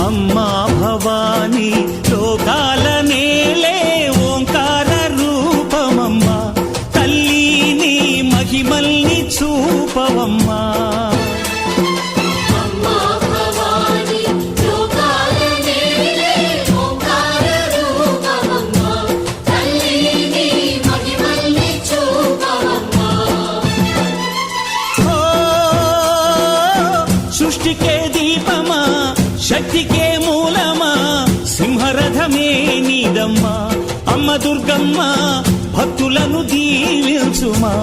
అమ్మా భవానీ లోకాల నేలే ఓంకార రూపమమ్మా తల్లి నీ మహిమల్ని చూపవమ్మా సృష్టికే దీపమా శక్తికే మూలమా సింహరథమే నీదమ్మా అమ్మ దుర్గమ్మ భక్తులను దీవించుమా